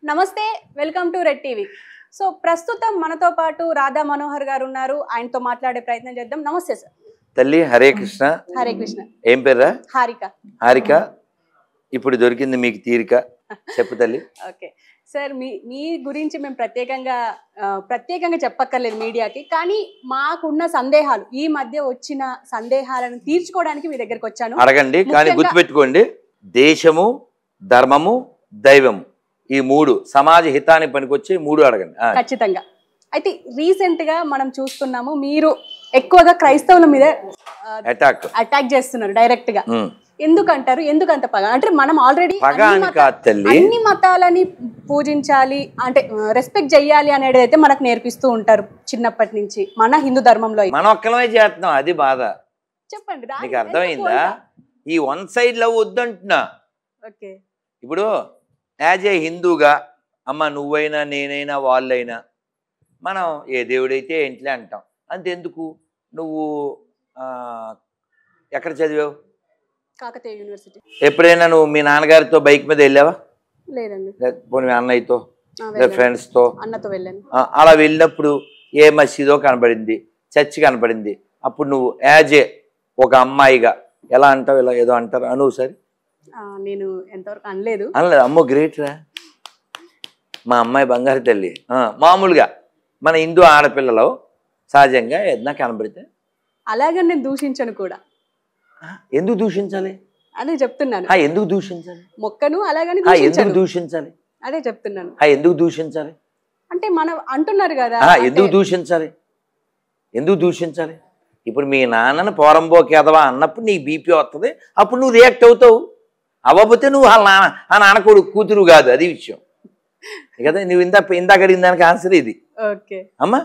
నమస్తే, welcome to red TV. So ప్రస్తుతం మనతో పాటు రాధా మనోహర్ గారు ఉన్నారు. ఆయనతో మాట్లాడే ప్రయత్నం చేద్దాం. నమస్తే సార్. తల్లి హరే కృష్ణ. హరే కృష్ణ. ఏం పేర్రా? హారిక. హారిక, ఇప్పుడు దొరికింది మీకు తీరిక, చెప్పు తల్లి. ఓకే సార్, మీ గురించి మేము ప్రత్యేకంగా చెప్పక్కర్లేదు మీడియాకి, కానీ మాకున్న సందేహాలు, ఈ మధ్య వచ్చిన సందేహాలను తీర్చుకోవడానికి మీ దగ్గరకు వచ్చాను. అడగండి, కానీ గుర్తుపెట్టుకోండి, దేశము, ధర్మము, దైవము, ఈ మూడు సమాజ హితానికి పనికొచ్చి మూడు అడగండి ఖచ్చితంగా. అయితే రీసెంట్ గా మనం చూస్తున్నాము, మీరు ఎక్కువగా క్రైస్తవుల మీద అటాక్ చేస్తున్నారు డైరెక్ట్ గా. ఎందుకంటారు? ఎందుకంత పగ? అంటే మనం ఆల్రెడీ అన్ని మతాలని పూజించాలి, అంటే రెస్పెక్ట్ చెయ్యాలి అనేది అయితే మనకు నేర్పిస్తూ ఉంటారు చిన్నప్పటి నుంచి మన హిందూ ధర్మంలో. మనం ఒక్కలమే చేస్తున్నాం, అది బాధ. చెప్పండి, నీకు అర్థమైందా? ఈ వన్ సైడ్ లవ్ వద్దంటున్నా. ఓకే, ఇప్పుడు యాజ్ ఏ హిందూగా అమ్మ నువ్వైనా నేనైనా వాళ్ళైనా మనం ఏ దేవుడైతే ఏంట్లే అంటాం. అంతెందుకు, నువ్వు ఎక్కడ చదివావు? కాకతీయ యూనివర్సిటీ. ఎప్పుడైనా నువ్వు మీ నాన్నగారితో బైక్ మీద వెళ్ళావా? లేదండి. పోనీ అన్నయ్యతో, ఫ్రెండ్స్తో? అన్నతో వెళ్ళాను. అలా వెళ్ళినప్పుడు ఏ మసీదో కనబడింది, చర్చి కనబడింది, అప్పుడు నువ్వు యాజ్ ఏ ఒక అమ్మాయిగా ఎలా అంటావు? ఇలా ఏదో అంటారు అను. సరే, నేను ఎంతవరకు అనలేదు. అమ్మో గ్రేట్ రా, మా అమ్మాయి బంగారు తల్లి. మామూలుగా మన హిందూ ఆడపిల్లలో సహజంగా ఏదైనా కనబడితే అలాగే నేను దూషించను కూడా. ఎందుకు దూషించాలి? అదే చెప్తున్నాను. ఎందుకు దూషించాలి? మొక్కను అలాగని ఎందుకు దూషించాలి? అదే చెప్తున్నాను. ఎందుకు దూషించాలి అంటే మనం అంటున్నారు కదా, ఎందుకు దూషించాలి? ఎందుకు దూషించాలి? ఇప్పుడు మీ నాన్నని పోరంబోకి ఎదవా అన్నప్పుడు నీకు బీపీ వస్తుంది, అప్పుడు నువ్వు రియాక్ట్ అవుతావు. అవ్వకపోతే నువ్వు ఆ నాన్న కూతురు కాదు, అది విషయం కదా. నువ్వు ఇందాక అడిగిన దానికి ఆన్సర్ ఇది అమ్మా.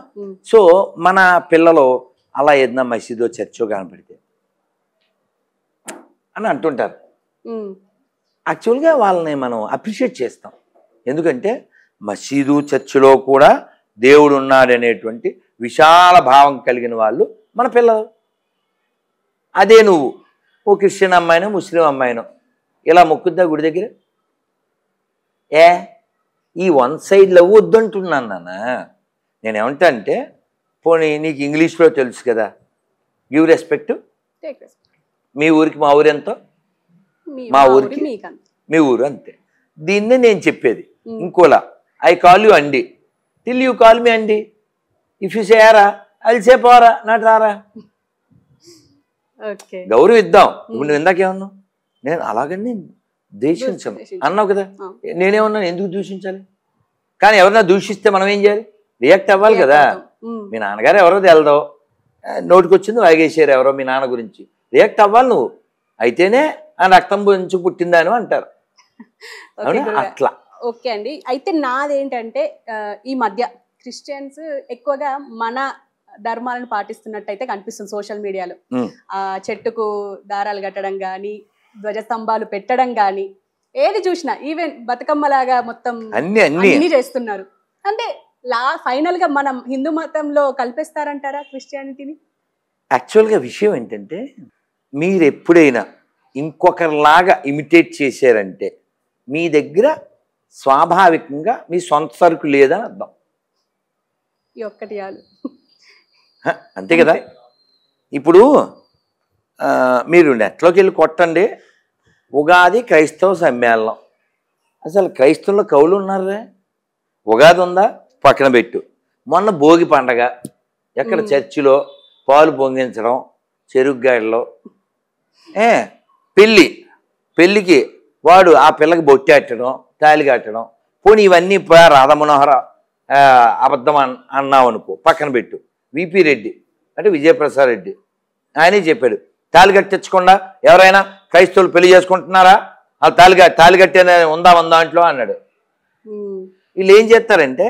సో మన పిల్లలు అలా ఏదైనా మసీదో చర్చో కనపడితే అని అంటుంటారు. యాక్చువల్గా వాళ్ళని మనం అప్రిషియేట్ చేస్తాం, ఎందుకంటే మసీదు చర్చిలో కూడా దేవుడు ఉన్నాడనేటువంటి విశాల భావం కలిగిన వాళ్ళు మన పిల్లలు. అదే నువ్వు ఓ క్రిస్టియన్ అమ్మాయినో ముస్లిం అమ్మాయినో ఇలా మొక్కుద్దా గుడి దగ్గర? ఈ వన్ సైడ్ లవ్ వద్దంటున్నాను నాన్న. నేనేమంటా అంటే, పోనీ నీకు ఇంగ్లీష్లో తెలుసు కదా, గివ్ రెస్పెక్ట్. మీ ఊరికి మా ఊరు ఎంతో, మా ఊరికి మీ ఊరు అంతే. దీన్నే నేను చెప్పేది ఇంకోలా. ఐ కాల్ యూ అండి టిల్ యూ కాల్ మీ అండి. ఇఫ్ యూ సేరా అది పోరా నాటు రారా. గౌరవిద్దాం. ఇప్పుడు నువ్వు ఇందాకేమన్నావు? నేను అలాగని దూషించను అన్నావు కదా. నేనేమన్నాను? ఎందుకు దూషించాలి? కానీ ఎవరన్నా దూషిస్తే మనం ఏం చేయాలి? రియాక్ట్ అవ్వాలి కదా. మీ నాన్నగారు ఎవరో తెలదో, నోటికి వచ్చింది వాగేసారు ఎవరో మీ నాన్న గురించి, రియాక్ట్ అవ్వాలి నువ్వు. అయితేనే ఆ రక్తం గురించి పుట్టిందని అంటారు. అట్లా. ఓకే అండి. అయితే నాదేంటంటే, ఈ మధ్య క్రిస్టియన్స్ ఎక్కువగా మన ధర్మాలను పాటిస్తున్నట్టయితే కనిపిస్తుంది సోషల్ మీడియాలో. చెట్టుకు దారాలు కట్టడం కానీ, ధ్వజస్తంభాలు పెట్టడం కానీ, ఏది చూసినా ఈవెన్ బతుకమ్మలాగా మొత్తం అన్ని చేస్తున్నారు. అంటే ఫైనల్ గా మనం హిందూ మతంలో కల్పిస్తారంటారా క్రిస్టియానిటీని? యాక్చువల్గా విషయం ఏంటంటే, మీరు ఎప్పుడైనా ఇంకొకరిలాగా ఇమిటేట్ చేశారంటే మీ దగ్గర స్వాభావికంగా మీ సొంత సరుకు లేదని అర్థం. ఒక్కటి అంతే కదా. ఇప్పుడు మీరు నెట్లోకి వెళ్ళి కొట్టండి, ఉగాది క్రైస్తవ సమ్మేళనం. అసలు క్రైస్తవుల్లో కవులు ఉన్నారా? ఉగాది ఉందా? పక్కన పెట్టు. మొన్న భోగి పండగ, ఎక్కడ చర్చిలో పాలు పొంగించడం, చెరుగ్గాడిలో పెళ్ళికి వాడు ఆ పిల్లకి బొట్టెట్టడం, తాళి కట్టడం. పోనీ ఇవన్నీ రాధమనోహర అబద్ధం అన్నావు అనుకో, పక్కన పెట్టు. విపి రెడ్డి అంటే విజయప్రసాద్ రెడ్డి ఆయనే చెప్పాడు, తాళి కట్టించకుండా ఎవరైనా క్రైస్తవులు పెళ్లి చేసుకుంటున్నారా? వాళ్ళు తాళి కట్టే ఉందా దాంట్లో అన్నాడు. వీళ్ళు ఏం చేస్తారంటే,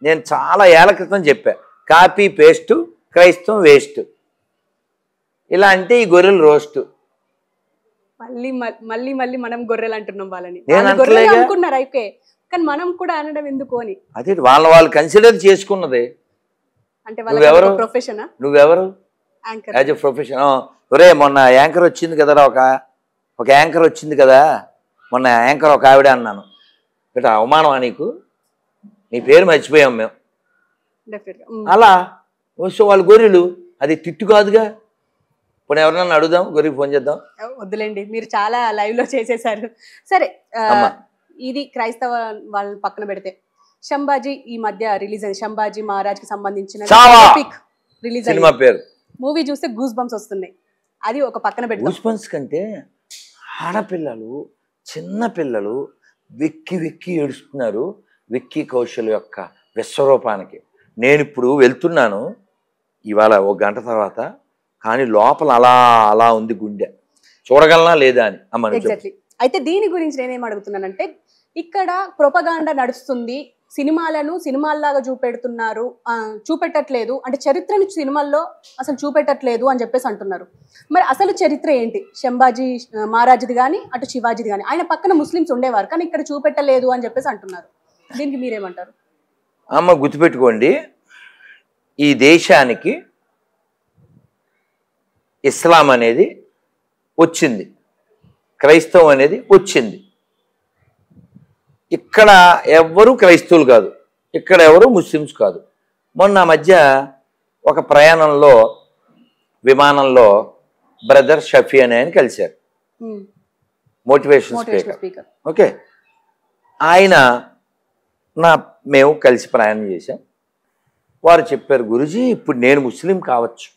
నేను చాలా ఏళ్ల క్రితం చెప్పా, కాపీ పేస్టు, క్రైస్తవం వేస్ట్. ఇలా అంటే ఈ గొర్రెలు రోస్టు. మళ్ళీ మనం గొర్రెలు అంటున్నాం వాళ్ళని. అనుకున్నారు అయితే, కానీ మనం కూడా అనడం ఎందుకు అని. అదే వాళ్ళు కన్సిడర్ చేసుకున్నది. అంటే వాళ్ళ ప్రొఫెషన్. నువ్వెవరు? As a profession. ఒరే మొన్న యాంకర్ వచ్చింది కదరా, ఒక యాంకర్ వచ్చింది కదా మొన్న, యాంకర్ ఒక ఆవిడ అన్నాను. ఇట్లా అవమానమా నీకు? నీ పేరు మర్చిపోయాం మేము. డెఫినెట్గా. అలా సో వాళ్ళు గొర్రెలు, అది తిట్టు కాదుగా. ఇప్పుడు ఎవరన్నా అడుగుదాం, గొర్రెకి ఫోన్ చేద్దాం. వద్దులేండి, మీరు చాలా లైవ్ లో చేసేసారు. సరే, అమ్మా. ఇది క్రైస్తవ వాళ్ళని పక్కన పెడితే శంభాజీ ఈ మధ్య రిలీజ్ అయింది. శంభాజీ మహారాజ్ కి సంబంధించిన రిలీజ్ సినిమా పేరు. మూవీ చూస్తే గూస్ బంప్స్ వస్తున్నాయి. అది ఒక పక్కన పెట్టి, గూస్ బంప్స్ కంటే ఆడపిల్లలు, చిన్న పిల్లలు వెక్కి వెక్కి ఏడుస్తున్నారు విక్కీ కౌశల్ యొక్క విశ్వరూపానికి. నేను ఇప్పుడు వెళ్తున్నాను ఇవాళ 1 గంట తర్వాత, కానీ లోపల అలా అలా ఉంది గుండె, చూడగలనా లేదా అని. ఎగ్జాక్ట్లీ. అయితే దీని గురించి నేనేం అడుగుతున్నానంటే, ఇక్కడ ప్రొపగాండా నడుస్తుంది, సినిమాలను సినిమాల్లాగా చూపెట్టట్లేదు, అంటే చరిత్రని సినిమాల్లో అసలు చూపెట్టట్లేదు అని చెప్పేసి అంటున్నారు. మరి అసలు చరిత్ర ఏంటి? శంభాజీ మహారాజుది కానీ అటు శివాజీది కానీ, ఆయన పక్కన ముస్లిమ్స్ ఉండేవారు కానీ ఇక్కడ చూపెట్టలేదు అని చెప్పేసి అంటున్నారు. దీనికి మీరేమంటారు? అమ్మ గుర్తుపెట్టుకోండి, ఈ దేశానికి ఇస్లాం అనేది వచ్చింది, క్రైస్తవం అనేది వచ్చింది. ఇక్కడ ఎవరు క్రైస్తవులు కాదు, ఇక్కడ ఎవరు ముస్లిమ్స్ కాదు. మొన్న మధ్య ఒక ప్రయాణంలో విమానంలో బ్రదర్ షఫీ అనే ఆయన కలిశారు, మోటివేషన్ స్పీకర్. ఓకే, ఆయన మేము కలిసి ప్రయాణం చేశాం. వారు చెప్పారు, గురూజీ ఇప్పుడు నేను ముస్లిం కావచ్చు,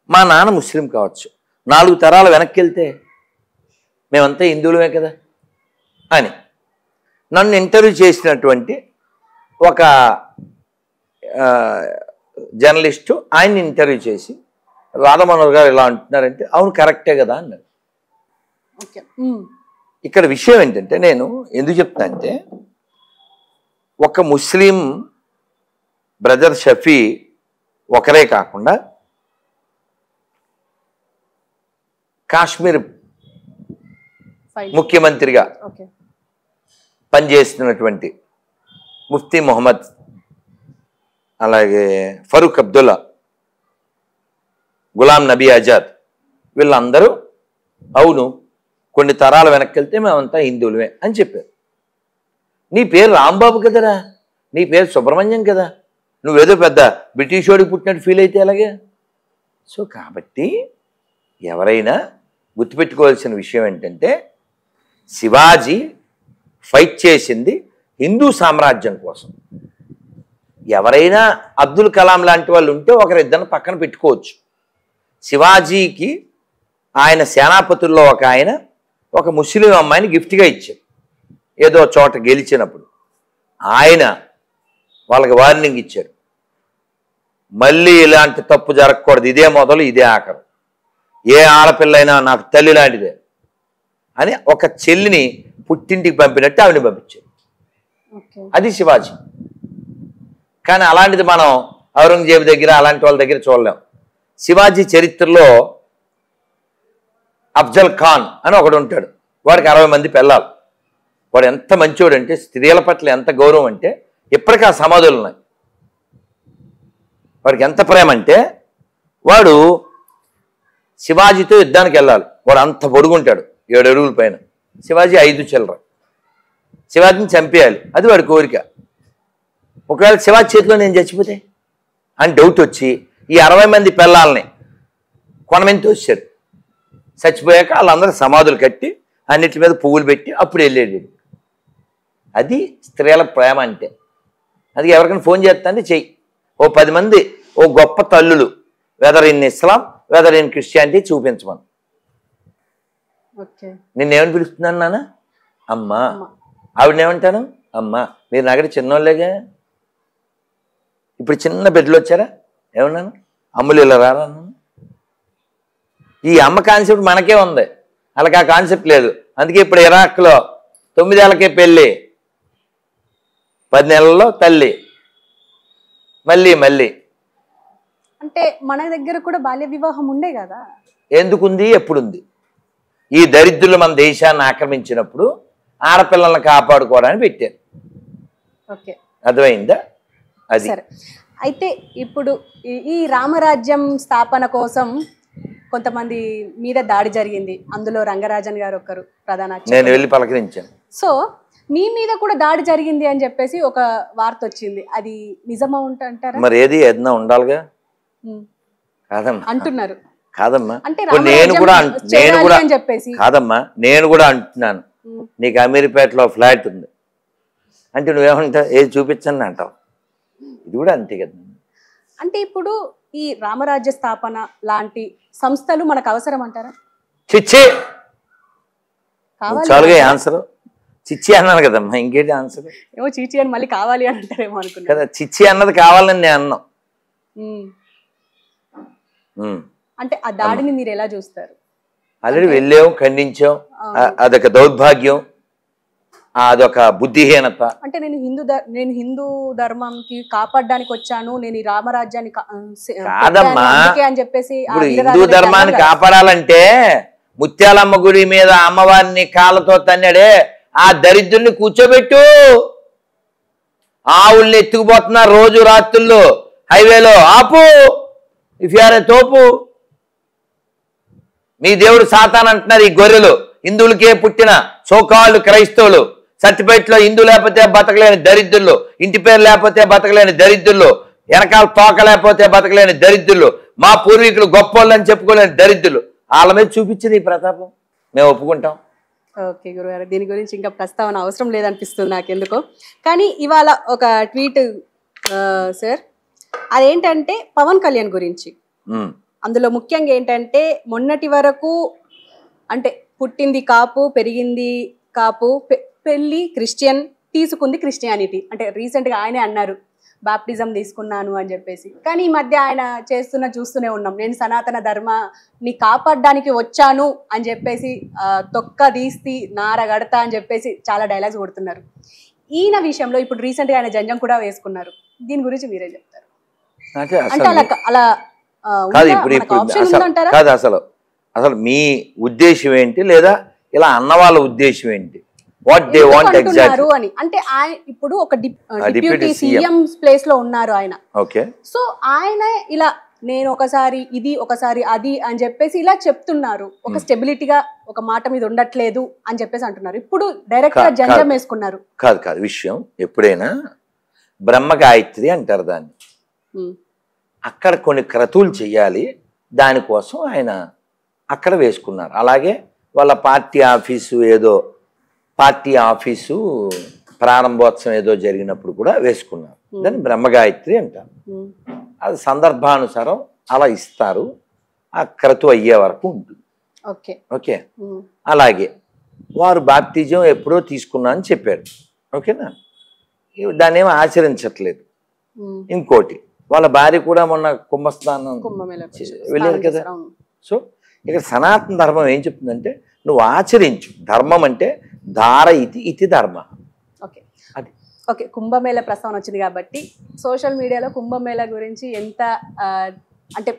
మా నాన్న ముస్లిం కావచ్చు, 4 తరాలు వెనక్కి వెళ్తే మేమంతా హిందువులమే కదా అని నన్ను ఇంటర్వ్యూ చేసినటువంటి ఒక జర్నలిస్టు ఆయన్ని ఇంటర్వ్యూ చేసి, రాధామనోహర్ గారు ఇలా అంటున్నారంటే అవును కరెక్టే కదా అన్నారు. ఇక్కడ విషయం ఏంటంటే, నేను ఎందుకు చెప్తా అంటే, ఒక ముస్లిం బ్రదర్ షఫీ ఒకరే కాకుండా కాశ్మీర్ ముఖ్యమంత్రిగా పనిచేస్తున్నటువంటి ముఫ్తీ మొహమ్మద్, అలాగే ఫరూక్ అబ్దుల్లా, గులాం నబీ ఆజాద్, వీళ్ళందరూ అవును కొన్ని తరాల వెనక్కి వెళ్తే మేమంతా హిందువులమే అని చెప్పారు. నీ పేరు రాంబాబు కదరా, నీ పేరు సుబ్రహ్మణ్యం కదా, నువ్వేదో పెద్ద బ్రిటిష్ వాడికి పుట్టినట్టు ఫీల్ అయితే అలాగే. సో కాబట్టి ఎవరైనా గుర్తుపెట్టుకోవాల్సిన విషయం ఏంటంటే, శివాజీ ఫైట్ చేసింది హిందూ సామ్రాజ్యం కోసం. ఎవరైనా అబ్దుల్ కలాం లాంటి వాళ్ళు ఉంటే ఒకరిద్దరిని పక్కన పెట్టుకోవచ్చు. శివాజీకి ఆయన సేనాపతుల్లో ఒక ఆయన ఒక ముస్లిం అమ్మాయిని గిఫ్ట్గా ఇచ్చారు ఏదో చోట గెలిచినప్పుడు. ఆయన వాళ్ళకి వార్నింగ్ ఇచ్చారు, మళ్ళీ ఇలాంటి తప్పు జరగకూడదు, ఇదే మొదలు ఇదే ఆఖరు, ఏ ఆడపిల్లైనా నాకు తల్లి లాంటిదే అని ఒక చెల్లిని పుట్టింటికి పంపినట్టు ఆవిడని పంపించారు. అది శివాజీ. కానీ అలాంటిది మనం ఔరంగజేబు దగ్గర అలాంటి వాళ్ళ దగ్గర చూడలేం. శివాజీ చరిత్రలో అఫ్జల్ ఖాన్ అని ఒకడు ఉంటాడు, వాడికి 60 మంది పిల్లలు. వాడు ఎంత మంచోడు అంటే, స్త్రీల పట్ల ఎంత గౌరవం అంటే, ఇప్పటికీ ఆ సమాధులు ఉన్నాయి. వాడికి ఎంత ప్రేమ అంటే, వాడు శివాజీతో యుద్ధానికి వెళ్ళాలి, వాడు అంత పొడుగుంటాడు 7 అడుగుల పైన, శివాజీ 5 చిల్లర. శివాజీని చంపేయాలి, అది వాడి కోరిక. ఒకవేళ శివాజీ చేతిలో నేను చచ్చిపోతే అని డౌట్ వచ్చి ఈ 60 మంది పిల్లల్ని కొనమని తోసారు. చచ్చిపోయాక వాళ్ళందరూ సమాధులు కట్టి అన్నిటి మీద పువ్వులు పెట్టి అప్పుడు వెళ్ళేది. అది స్త్రీల ప్రేమ అంటే. అది ఎవరికైనా ఫోన్ చేస్తాంటే చెయ్యి, ఓ 10 మంది ఓ గొప్ప తల్లులు, whether in Islam whether in Christianity చూపించమను. నిన్నేమని పిలుస్తున్నాను నాన్న? అమ్మా. ఆవిడనేమంటాను? అమ్మా. మీరు నాగడి చిన్నోళ్ళేగా, ఇప్పుడు చిన్న బిడ్డలు వచ్చారా, ఏమన్నాను? అమ్ములు ఇలా రారా. ఈ అమ్మ కాన్సెప్ట్ మనకే ఉంది, వాళ్ళకి ఆ కాన్సెప్ట్ లేదు. అందుకే ఇప్పుడు ఇరాక్లో 9 ఏళ్ళకే పెళ్ళి, 10 నెలల్లో తల్లి, మళ్ళీ మళ్ళీ. అంటే మన దగ్గర కూడా బాల్య వివాహం ఉండే కదా. ఎందుకుంది? ఎప్పుడుంది? ఈ దరిద్రులు మన దేశాన్ని ఆక్రమించినప్పుడు ఆడపిల్లల్ని కాపాడుకోవడానికి పెట్టారు. అర్థమైందా? అది. అయితే ఇప్పుడు ఈ రామరాజ్యం స్థాపన కోసం కొంతమంది మీద దాడి జరిగింది, అందులో రంగరాజన్ గారు ఒకరు ప్రధాన. నేను వెళ్ళి పలకరించాను. సో మీ మీద కూడా దాడి జరిగింది అని చెప్పేసి ఒక వార్త వచ్చింది, అది నిజమా అంటారా? మరి ఏదైనా ఉండాలిగా. కాదమ్మా అంటున్నారు. కాదమ్మా, అంటే నేను కూడా అని చెప్పేసి కాదమ్మా, నేను కూడా అంటున్నాను. నీకు అమీర్పేటలో ఫ్లాట్ ఉంది అంటే నువ్వేమంటావు, ఏది చూపించండి అంటావు. ఇది కూడా అంతే కదా. అంటే ఇప్పుడు ఈ రామరాజ్య స్థాపన లాంటి సంస్థలు మనకు అవసరం అంటారా? చిచ్చి చాలుగా ఆన్సర్. చిచ్చి అన్నాను కదమ్మా, ఇంకేంటి ఆన్సర్? ఏమో చిచ్చి అని మళ్ళీ కావాలి అని అంటారేమో అనుకున్నా కదా. చిచ్చి అన్నది కావాలని నేను అన్నాం. అంటే ఆ దాడిని మీరు ఎలా చూస్తారు? ఆల్రెడీ వెళ్ళాం, ఖండించాం. అదొక దౌర్భాగ్యం, అదొక బుద్ధిహీనత. అంటే నేను హిందూ ధర్మంకి కాపాడడానికి వచ్చాను, నేను ఈ రామరాజ్యాన్ని కాదమ్మా అని చెప్పేసి. ఇప్పుడు హిందూ ధర్మాన్ని కాపాడాలంటే ముత్యాలమ్మ గుడి మీద అమ్మవారిని కాళ్ళతో తన్నాడే ఆ దరిద్రుని కూర్చోబెట్టు. ఆవుల్ని ఎత్తుకుపోతున్నారు రోజు రాత్రుల్లో హైవేలో, ఆపు. ఇఫ్ యు ఆర్ ఏ తోపు. మీ దేవుడు సాతాన్ అంటున్నారు ఈ గొర్రెలు. హిందువులకే పుట్టిన సోకాళ్ళు క్రైస్తవులు, సర్టిఫికేట్లో హిందూ లేకపోతే బతకలేని దరిద్రులు, ఇంటి పేరు లేకపోతే బతకలేని దరిద్రులు, వెనకాల తోక లేకపోతే బతకలేని దరిద్రులు, మా పూర్వీకులు గొప్పోళ్ళు అని చెప్పుకోలేని దరిద్రులు. వాళ్ళ మీద చూపించింది ఈ ప్రతాపం. మేము ఒప్పుకుంటాం. ఓకే గురుగారు, దీని గురించి ఇంకా ప్రస్తావన అవసరం లేదనిపిస్తుంది నాకెందుకో. కానీ ఇవాళ ఒక ట్వీట్ సార్, అదేంటంటే పవన్ కళ్యాణ్ గురించి. అందులో ముఖ్యంగా ఏంటంటే మొన్నటి వరకు అంటే పుట్టింది కాపు, పెరిగింది కాపు, పెళ్ళి క్రిస్టియన్, తీసుకుంది క్రిస్టియానిటీ. అంటే రీసెంట్గా ఆయనే అన్నారు బాప్టిజం తీసుకున్నాను అని చెప్పేసి. కానీ ఈ మధ్య ఆయన చూస్తూనే ఉన్నాం, నేను సనాతన ధర్మాన్ని కాపాడడానికి వచ్చాను అని చెప్పేసి తొక్క తీస్తి నార గడతా అని చెప్పేసి చాలా డైలాగ్స్ కొడుతున్నారు. ఈయన విషయంలో ఇప్పుడు రీసెంట్గా ఆయన జంజం కూడా వేసుకున్నారు. దీని గురించి మీరే చెప్తారు. అంటే అలా కాదు ఇప్పుడు కాదు అసలు మీ ఉద్దేశం ఏంటి, లేదా ఇలా అన్న వాళ్ళ ఉద్దేశం ఏంటి? వాట్ దే వాంట్ ఎగ్జాక్ట్లీ అని అంటే ఆయన ఇప్పుడు ఒక డిప్యూటీ సీఎం ప్లేస్ లో ఉన్నారు ఆయన. ఓకే, సో ఆయన ఇలా నేను ఒకసారి ఇది ఒకసారి అది అని చెప్పేసి ఇలా చెప్తున్నారు. ఒక స్టెబిలిటీగా ఒక మాట మీద ఉండట్లేదు అని చెప్పేసి అంటున్నారు. ఇప్పుడు డైరెక్ట్ గా జంజం వేసుకున్నారు. కాదు విషయం ఎప్పుడైనా బ్రహ్మ గాయత్రి అంటారు దాన్ని. అక్కడ కొన్ని క్రతువులు చెయ్యాలి, దానికోసం ఆయన అక్కడ వేసుకున్నారు. అలాగే వాళ్ళ పార్టీ ఆఫీసు ప్రారంభోత్సవం ఏదో జరిగినప్పుడు కూడా వేసుకున్నారు. దాన్ని బ్రహ్మగాయత్రి అంటారు. అది సందర్భానుసారం అలా ఇస్తారు, ఆ క్రతువు అయ్యే వరకు ఉంటుంది. ఓకే, అలాగే వారు బాప్తిజం ఎప్పుడో తీసుకున్నా అని చెప్పారు. ఓకేనా, దాన్ని ఏమో ఆచరించట్లేదు. ఇంకోటి వాళ్ళ భార్య కూడా మొన్న కుంభస్నానం వెళ్ళారు కదా. సో ఇక్కడ సనాతన ధర్మం ఏం చెప్తుందంటే నువ్వు ఆచరించు. ధర్మం అంటే ధార ఇది ధర్మ. అది ఓకే, కుంభమేళ ప్రస్తావన వచ్చింది కాబట్టి సోషల్ మీడియాలో కుంభమేళ గురించి ఎంత అంటే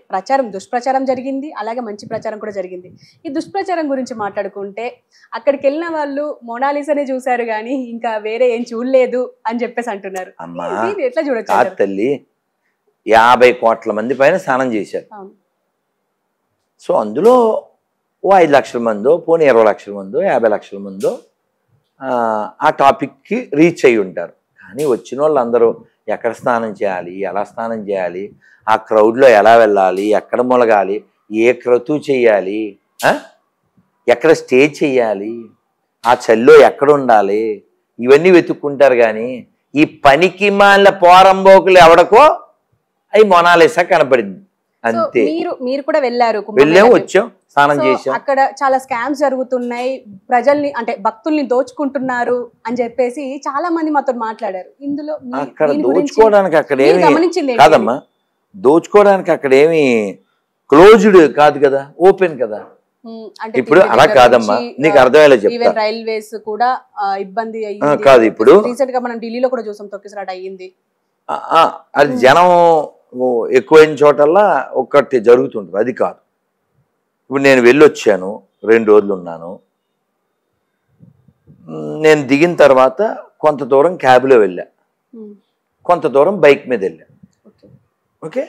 దుష్ప్రచారం జరిగింది, అలాగే మంచి ప్రచారం కూడా జరిగింది. ఈ దుష్ప్రచారం గురించి మాట్లాడుకుంటే అక్కడికి వెళ్ళిన వాళ్ళు మోనాలిసానే చూశారు కానీ ఇంకా వేరే ఏం చూడలేదు అని చెప్పేసి అంటున్నారు. ఎట్లా చూడొచ్చు తల్లి? 50 కోట్ల మంది పైన స్నానం చేశారు. సో అందులో 5 లక్షల మందో, పోనీ 20 లక్షల మందో, 50 లక్షల మందో ఆ టాపిక్కి రీచ్ అయ్యి ఉంటారు. కానీ వచ్చిన వాళ్ళందరూ ఎక్కడ స్నానం చేయాలి, ఎలా స్నానం చేయాలి, ఆ క్రౌడ్లో ఎలా వెళ్ళాలి, ఎక్కడ మొలగాలి, ఏ క్రతువు చేయాలి, ఎక్కడ స్టే చేయాలి, ఆ చల్లో ఎక్కడ ఉండాలి, ఇవన్నీ వెతుక్కుంటారు. కానీ ఈ పనికి మాల పోరంబోకులు ఎవడకో అవి మొనాలిసా కనపడింది అంతే. మీరు కూడా వెళ్ళారు, వెళ్ళాము, వచ్చాం, స్నానం చేసాం. అక్కడ చాలా స్కామ్స్ జరుగుతున్నాయి, ప్రజల్ని అంటే భక్తుల్ని దోచుకుంటున్నారు అని చెప్పేసి చాలా మంది మాతో మాట్లాడారు. ఇందులో అక్కడ దోచుకోవడానికి అక్కడేమి కాదమ్మా, దోచుకోవడానికి అక్కడేమి క్లోజ్డ్ కాదు కదా, ఓపెన్ కదా. ఇప్పుడు అలా కాదమ్మా, నీకు అర్థమయ్యేలా చెప్తా. రైల్వేస్ కూడా ఇబ్బంది కాదు. ఇప్పుడు రీసెంట్ గా మనం ఢిల్లీలో కూడా చూసాం, తొక్కిసలాట అయ్యింది. అది జనం ఎక్కువైన చోటల్లా ఒక్కటి జరుగుతుంటుంది, అది కాదు. ఇప్పుడు నేను వెళ్ళొచ్చాను, 2 రోజులు ఉన్నాను. నేను దిగిన తర్వాత కొంత దూరం క్యాబ్లో వెళ్ళా, కొంత దూరం బైక్ మీద వెళ్ళా. ఓకే,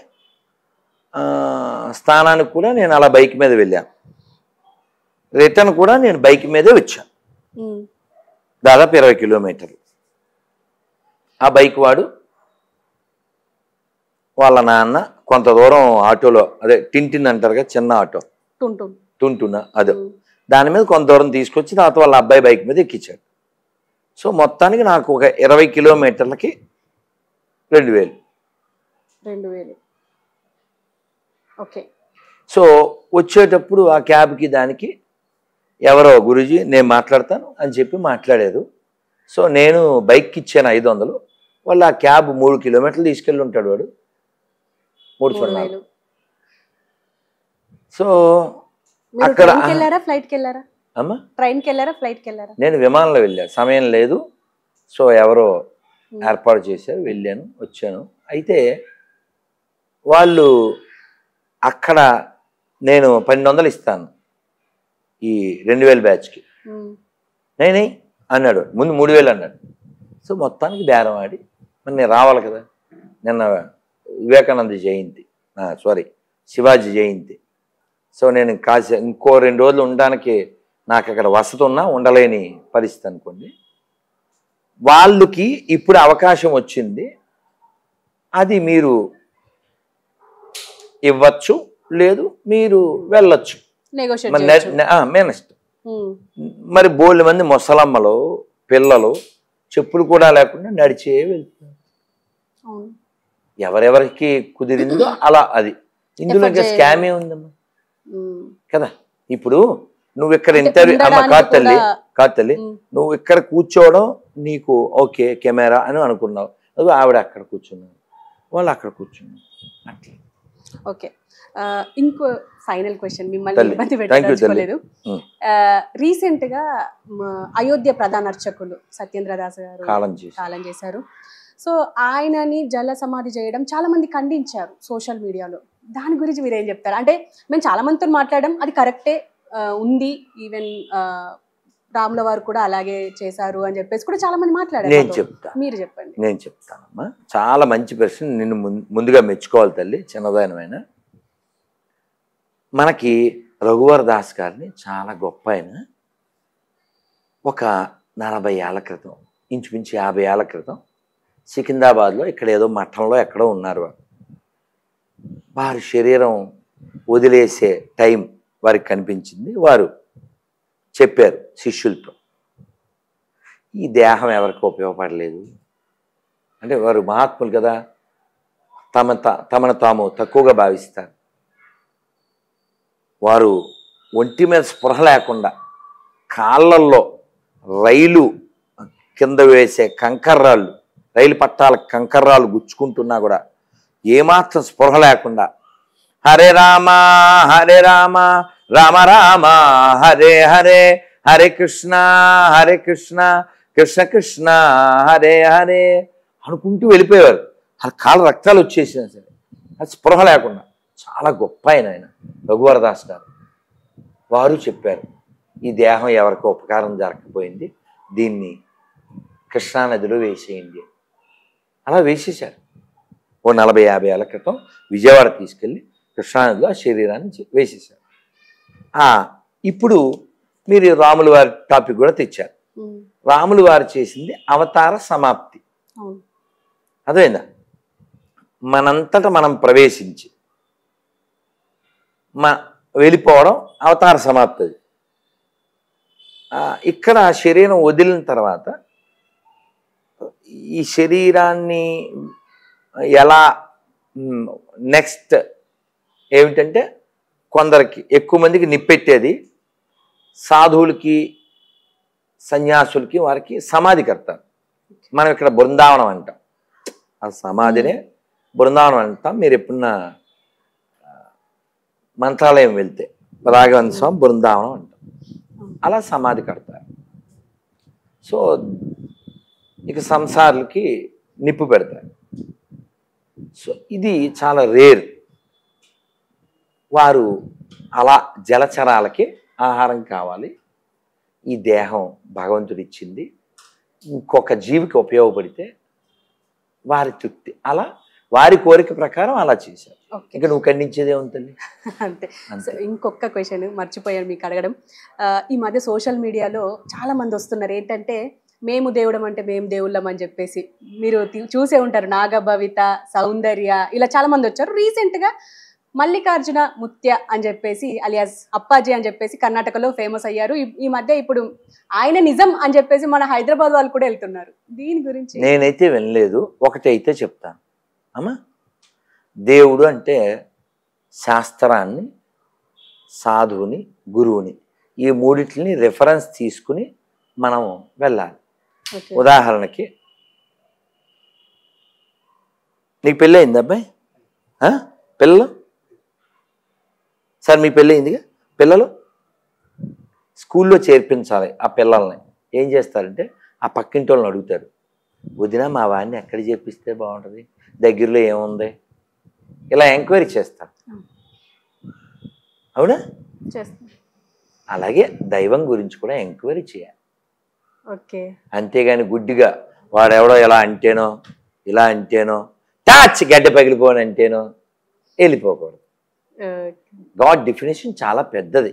స్థానానికి కూడా నేను అలా బైక్ మీద వెళ్ళాను, రిటర్న్ కూడా నేను బైక్ మీదే వచ్చాను. దాదాపు 20 కిలోమీటర్లు. ఆ బైక్ వాడు వాళ్ళ నాన్న కొంత దూరం ఆటోలో, అదే టింటిన్ అంటారు కదా, చిన్న ఆటో, టుంటున, అదే దాని మీద కొంత దూరం తీసుకొచ్చి తర్వాత వాళ్ళ అబ్బాయి బైక్ మీద ఎక్కించాడు. సో మొత్తానికి నాకు ఒక 20 కిలోమీటర్లకి 2000. ఓకే. సో వచ్చేటప్పుడు ఆ క్యాబ్కి దానికి ఎవరో గురూజీ నేను మాట్లాడతాను అని చెప్పి మాట్లాడారు. సో నేను బైక్కి ఇచ్చాను 500. వాళ్ళు ఆ క్యాబ్ 3 కిలోమీటర్లు తీసుకెళ్ళి ఉంటాడు వాడు, 3,000. సో అక్కడ అమ్మా నేను విమానంలో వెళ్ళాను, సమయం లేదు. సో ఎవరో ఏర్పాటు చేశారు, వెళ్ళాను, వచ్చాను. అయితే వాళ్ళు అక్కడ నేను 1200 ఇస్తాను ఈ 2000 బ్యాచ్కి, నేనే అన్నాడు. ముందు 3000 అన్నాడు. సో మొత్తానికి బేరం ఆడి మరి నేను రావాలి కదా, నిన్న వివేకానంద జయంతి, శివాజీ జయంతి. సో నేను ఇంకో 2 రోజులు ఉండడానికి నాకు అక్కడ వసతి ఉన్నా ఉండలేని పరిస్థితి అనుకోండి. వాళ్ళకి ఇప్పుడు అవకాశం వచ్చింది, అది మీరు ఇవ్వచ్చు, లేదు మీరు వెళ్ళొచ్చు, మేనస్ట్. మరి బోల్డ్ మంది ముసలమ్మలు పిల్లలు చెప్పులు కూడా లేకుండా నడిచే వెళ్తున్నారు. ఎవరెవరికి కుదిరిందో అలా. అది ఇందులో ఇంకా స్కామ్ ఏ ఉందమ్మా కదా. ఇప్పుడు నువ్వు ఇక్కడ ఇంటర్వ్యూ అమ్మ కాదు తల్లి, నువ్వు ఇక్కడ కూర్చోవడం నీకు ఓకే కెమెరా అని అనుకున్నావు, అది ఆవిడ అక్కడ కూర్చున్నావు, వాళ్ళు అక్కడ కూర్చున్నారు, అట్లా. ఓకే. ఇంకో ఫైనల్ క్వశ్చన్, మిమ్మల్ని ఇబ్బంది పెట్టలేదు. రీసెంట్ గా అయోధ్య ప్రధాన అర్చకులు సత్యేంద్ర దాస్ గారు కాలం చేశారు. సో ఆయనని జల సమాధి చేయడం చాలా మంది ఖండించారు సోషల్ మీడియాలో. దాని గురించి మీరేం చెప్తారు? అంటే మేము చాలా మందితో మాట్లాడడం, అది కరెక్టే ఉంది, ఈవెన్ రాముల వారు కూడా అలాగే చేశారు అని చెప్పేసి కూడా చాలా మంది మాట్లాడారు. మీరు చెప్పండి. నేను చెప్తానమ్మా. చాలా మంచి ప్రశ్న, నిన్ను ముందుగా మెచ్చుకోవాలి తల్లి, చిన్నదైన. మనకి రఘువర్ దాస్ గారిని చాలా గొప్ప ఆయన ఒక 40 ఏళ్ల క్రితం, ఇంచుమించు 50 ఏళ్ల క్రితం సికింద్రాబాద్లో ఇక్కడ ఏదో మఠంలో ఎక్కడో ఉన్నారు. వారి శరీరం వదిలేసే టైం వారికి కనిపించింది. వారు చెప్పారు శిష్యులతో, ఈ దేహం ఎవరికి ఉపయోగపడలేదు అంటే, వారు మహాత్ములు కదా, తమను తాము తక్కువగా భావిస్తారు. వారు ఒంటి మీద స్పృహ లేకుండా కాళ్ళల్లో రైలు కింద వేసే కంకర్రాళ్ళు, రైలు పట్టాల కంకర్రాళ్ళు గుచ్చుకుంటున్నా కూడా ఏమాత్రం స్పృహ లేకుండా హరే రామ రామ రామ హరే హరే, హరే కృష్ణ కృష్ణ కృష్ణ హరే హరే అనుకుంటూ వెళ్ళిపోయేవారు. ఆ కాళ్ళ రక్తాలు వచ్చేసినా సరే అది స్పృహ లేకుండా. చాలా గొప్ప ఆయన రఘువర్ దాస్ గారు. వారు చెప్పారు, ఈ దేహం ఎవరికో ఉపకారం జరగకపోయింది, దీన్ని కృష్ణానదిలో వేసేయండి. అలా వేసేశారు. ఓ 40-50 ఏళ్ల క్రితం విజయవాడ తీసుకెళ్ళి కృష్ణానదిలో ఆ శరీరాన్ని వేసేశారు. ఇప్పుడు మీరు రాముల వారి టాపిక్ కూడా తెచ్చారు. రాములు వారు చేసింది అవతార సమాప్తి. అదేనా, మనంతటా మనం ప్రవేశించి వెళ్ళిపోవడం అవతార సమాప్తి. ఇక్కడ శరీరం వదిలిన తర్వాత ఈ శరీరాన్ని ఎలా నెక్స్ట్ ఏమిటంటే, కొందరికి ఎక్కువ మందికి నిప్పెట్టేది సాధువులకి సన్యాసులకి వారికి సమాధి కడతారు. మనం ఇక్కడ బృందావనం అంటాం, ఆ సమాధినే బృందావనం అంటాం. మీరు ఎప్పుడన్నా మంత్రాలయం వెళ్తే రాఘవేంద్ర స్వామి బృందావనం అంటాం, అలా సమాధి కడతారు. సో ఇక సంసారులకి నిప్పు పెడతారు. సో ఇది చాలా రేర్. వారు అలా జలచరాలకి ఆహారం కావాలి, ఈ దేహం భగవంతుడు ఇచ్చింది, ఇంకొక జీవికి ఉపయోగపడితే వారి తృప్తి, అలా వారి కోరిక ప్రకారం అలా చేశారు. ఇక నువ్వు ఖండించేదే ఉంటుంది అంతే. ఇంకొక క్వశ్చన్ మర్చిపోయాను మీకు అడగడం. ఈ మధ్య సోషల్ మీడియాలో చాలా మంది వస్తున్నారు ఏంటంటే, మేము దేవుడం అంటే మేము దేవుళ్ళం అని చెప్పేసి మీరు చూసే ఉంటారు. నాగభవిత, సౌందర్య ఇలా చాలా మంది వచ్చారు. రీసెంట్ గా మల్లికార్జున ముత్య అని చెప్పేసి అలియాస్ అప్పాజీ అని చెప్పేసి కర్ణాటకలో ఫేమస్ అయ్యారు. ఈ మధ్య ఇప్పుడు ఆయన నిజం అని చెప్పేసి మన హైదరాబాద్ వాళ్ళు కూడా వెళ్తున్నారు. దీని గురించి నేనైతే వినలేదు. ఒకటైతే చెప్తాను అమ్మా, దేవుడు అంటే శాస్త్రాన్ని, సాధువుని, గురువుని ఈ మూడిటిని రెఫరెన్స్ తీసుకుని మనం వెళ్ళాలి. ఉదాహరణకి నీకు పెళ్ళి అయింది అబ్బాయి, పిల్లలు సార్ మీ పెళ్ళి అయిందిగా, పిల్లలు స్కూల్లో చేర్పించాలి. ఆ పిల్లల్ని ఏం చేస్తారంటే ఆ పక్కింటి వాళ్ళని అడుగుతారు, వదిన మా వాడిని ఎక్కడ చేర్పిస్తే బాగుంటుంది, దగ్గరలో ఏముంది, ఇలా ఎంక్వైరీ చేస్తారు. అవునా? అలాగే దైవం గురించి కూడా ఎంక్వైరీ చేయాలి. అంతేగాని గుడ్డిగా వాడెవడో ఇలా అంటేనో ఇలా అంటేనో టాచ్ గడ్డ పగిలిపోని అంటేనో వెళ్ళిపోకూడదు. గాడ్ డెఫినేషన్ చాలా పెద్దది,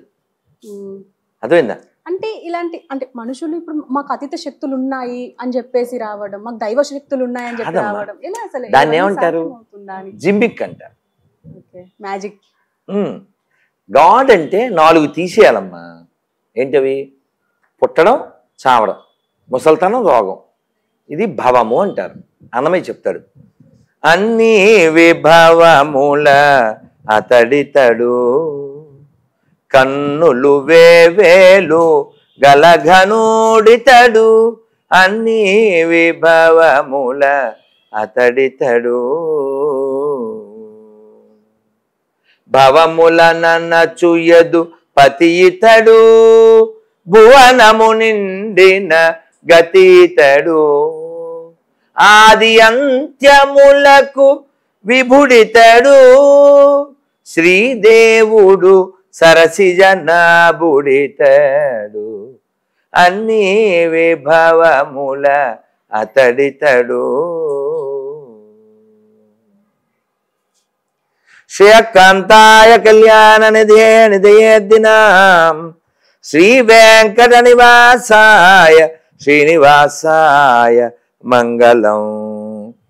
అర్థమైందా? అంటే ఇలాంటి అంటే మనుషులు ఇప్పుడు మాకు అతీత శక్తులు ఉన్నాయి అని చెప్పేసి రావడం, మాకు దైవ శక్తులు ఉన్నాయి అని చెప్పి రావడం, ఇలా అసలు దాన్ని ఏమంటారు? జిమ్మిక్ అంటారు, మ్యాజిక్. గాడ్ అంటే 4 తీసేయాలమ్మా. ఏంటవి? పుట్టడం, చావడం, ముసల్తనం, రోగం. ఇది భవము అంటారు. అన్నమయ్య చెప్తాడు, అన్ని విభవముల అతడితడు, కన్నులు వేవేలు గలఘనుడితడు, అన్ని విభవముల అతడితడు, భవముల నన్నచుయదు పతియితడు, భువనము నిండిన గతితడు, ఆది అంత్యములకు విభుడితడు, శ్రీదేవుడు సరసిజనాభుడితడు, అన్ని విభవముల అతడితడు, శ్రీకాంతాయ కళ్యాణ నిధే నిధయేద్దినాం, శ్రీ వెంకట నివాసాయ శ్రీనివాసాయ మంగళం.